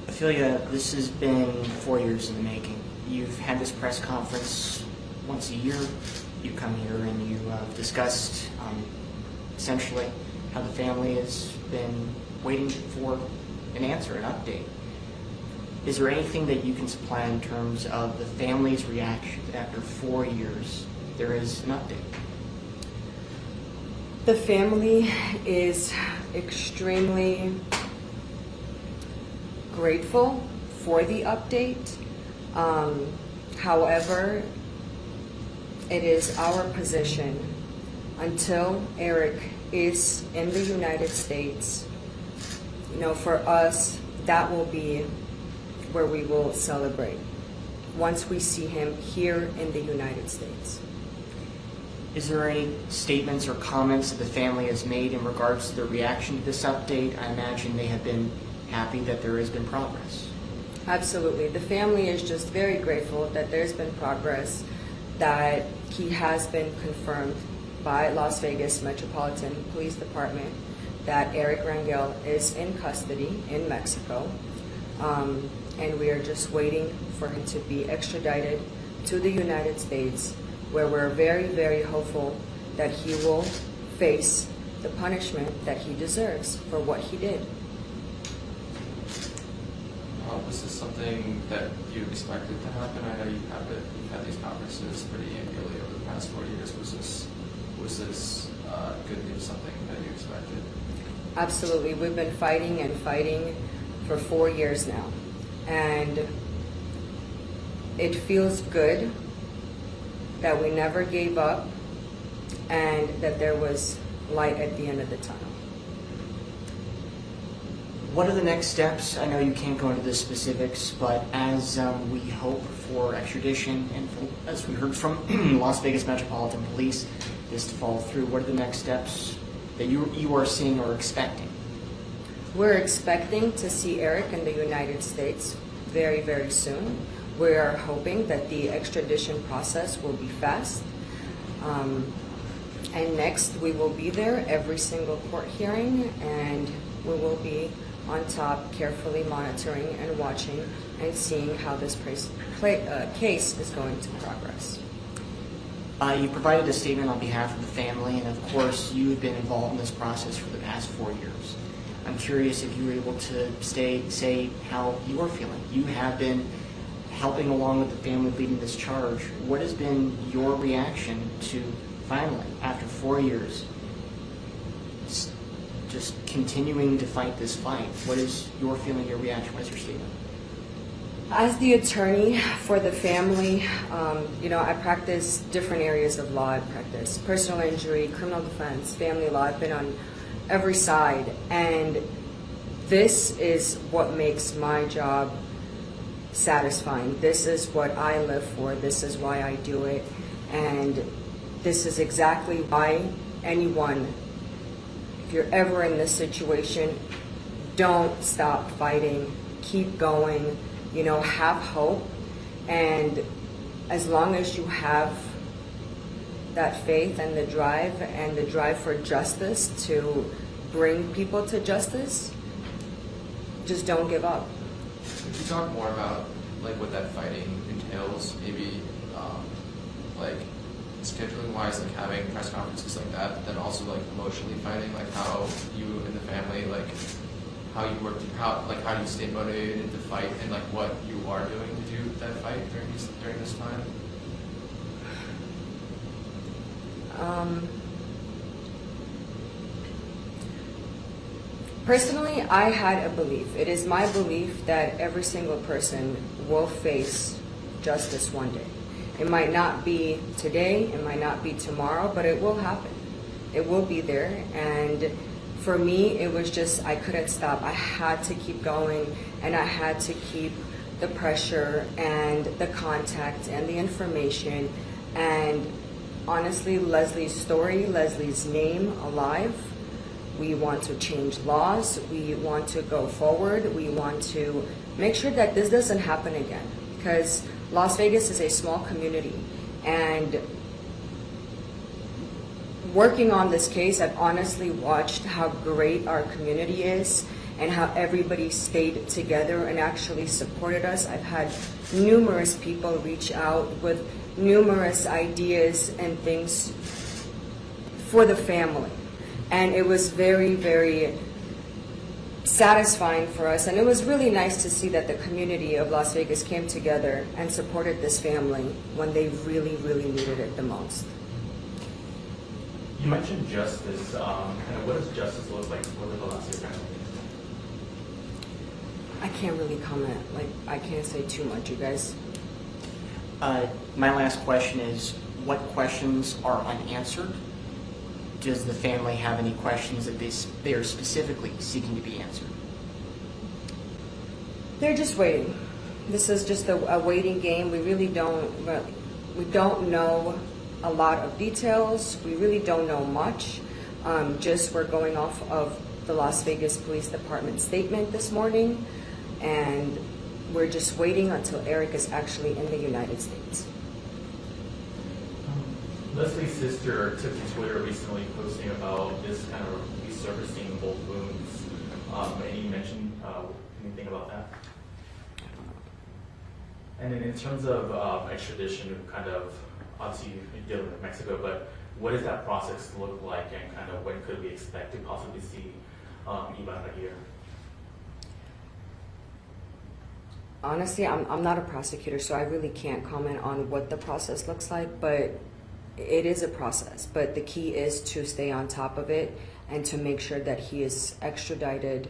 Ophelia, this has been 4 years in the making. You've had this press conference once a year. You come here and you discussed essentially how the family has been waiting for an answer, an update. Is there anything that you can supply in terms of the family's reaction that after 4 years there is an update? The family is extremely grateful for the update. However, it is our position until Eric is in the United States, for us, that will be where we will celebrate once we see him here in the United States. Is there any statements or comments that the family has made in regards to their reaction to this update? I imagine they have been happy that there has been progress. Absolutely. The family is just very grateful that there's been progress, that he has been confirmed by Las Vegas Metropolitan Police Department that Eric Rangel is in custody in Mexico. And we are just waiting for him to be extradited to the United States, where we're very, very hopeful that he will face the punishment that he deserves for what he did. Was this something that you expected to happen? I know you've had these conferences pretty annually over the past 4 years. Was this good news, something that you expected? Absolutely. We've been fighting and fighting for 4 years now. And it feels good that we never gave up and that there was light at the end of the tunnel. What are the next steps? I know you can't go into the specifics, but as we hope for extradition and as we heard from Las Vegas Metropolitan Police, this to fall through, what are the next steps that you are seeing or expecting? We're expecting to see Eric in the United States very, very soon. We are hoping that the extradition process will be fast. And next, we will be there every single court hearing, and we will be on top, carefully monitoring and watching and seeing how this case is going to progress. You provided a statement on behalf of the family, and of course, you have been involved in this process for the past 4 years. I'm curious if you were able to say how you are feeling. You have been helping along with the family leading this charge. What has been your reaction to finally, after 4 years, just continuing to fight this fight? What is your feeling, your reaction? What is your statement? As the attorney for the family, I practice different areas of law. I practice personal injury, criminal defense, family law. I've been on every side, and this is what makes my job satisfying. This is what I live for. This is why I do it, and this is exactly why anyone, if you're ever in this situation, don't stop fighting. Keep going. Have hope, and as long as you have that faith and the drive for justice to bring people to justice, just don't give up. Could you talk more about what that fighting entails? Maybe scheduling wise, having press conferences like that, but then also emotionally fighting, how you and the family, how you work, how do you stay motivated to fight, and what you are doing to do that fight during this time? Personally, I had a belief. It is my belief that every single person will face justice one day. It might not be today, it might not be tomorrow, but it will happen. It will be there, and for me, it was just, I couldn't stop. I had to keep going, and I had to keep the pressure and the contact and the information, and honestly, Leslie's story, Leslie's name alive. We want to change laws. We want to go forward. We want to make sure that this doesn't happen again, because Las Vegas is a small community, and working on this case, I've honestly watched how great our community is and how everybody stayed together and actually supported us. I've had numerous people reach out with numerous ideas and things for the family. And it was very, very satisfying for us. And it was really nice to see that the community of Las Vegas came together and supported this family when they really, really needed it the most. You mentioned justice. Kind of what does justice look like for the Velasquez family? I can't really comment. Like, I can't say too much, you guys. My last question is, what questions are unanswered? Does the family have any questions that they are specifically seeking to be answered? They're just waiting. This is just a waiting game. We really don't know a lot of details. We really don't know much. Just we're going off of the Las Vegas Police Department statement this morning, and we're just waiting until Eric is actually in the United States. Leslie's sister took to Twitter recently posting about this kind of resurfacing old wounds. Any mention anything about that? And then in terms of extradition, kind of obviously you're dealing with Mexico, but what does that process look like, and kind of when could we expect to possibly see Ivan here? Honestly, I'm not a prosecutor, so I really can't comment on what the process looks like, but it is a process. But the key is to stay on top of it and to make sure that he is extradited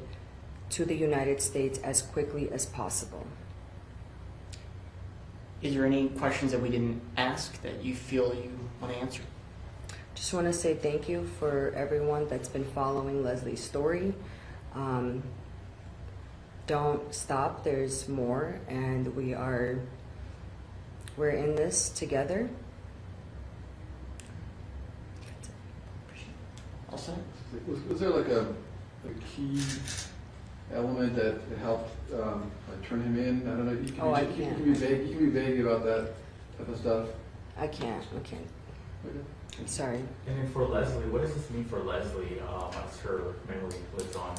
to the United States as quickly as possible. Is there any questions that we didn't ask that you feel you want to answer? Just want to say thank you for everyone that's been following Leslie's story. Don't stop, there's more, and we're in this together. All set? Was there like a key element that helped like turn him in? I don't know. You can, Oh, I you can't. can be vague. You can be vague about that type of stuff. I can't. Okay. I'm sorry. And then for Leslie, what does this mean for Leslie as her memory lives on?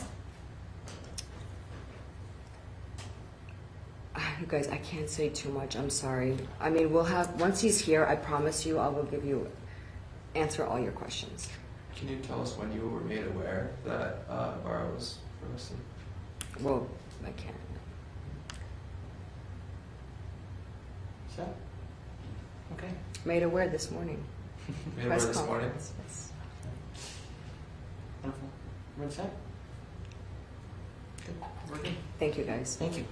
You guys, I can't say too much. I'm sorry. I mean, once he's here, I promise you, I will answer all your questions. Can you tell us when you were made aware that Ibarra was arrested? Well, I can't. Set? Okay. Made aware this morning. Made aware Press this morning? conference, yes. Wonderful. We're set? Good. We're good. Thank you, guys. Thank you.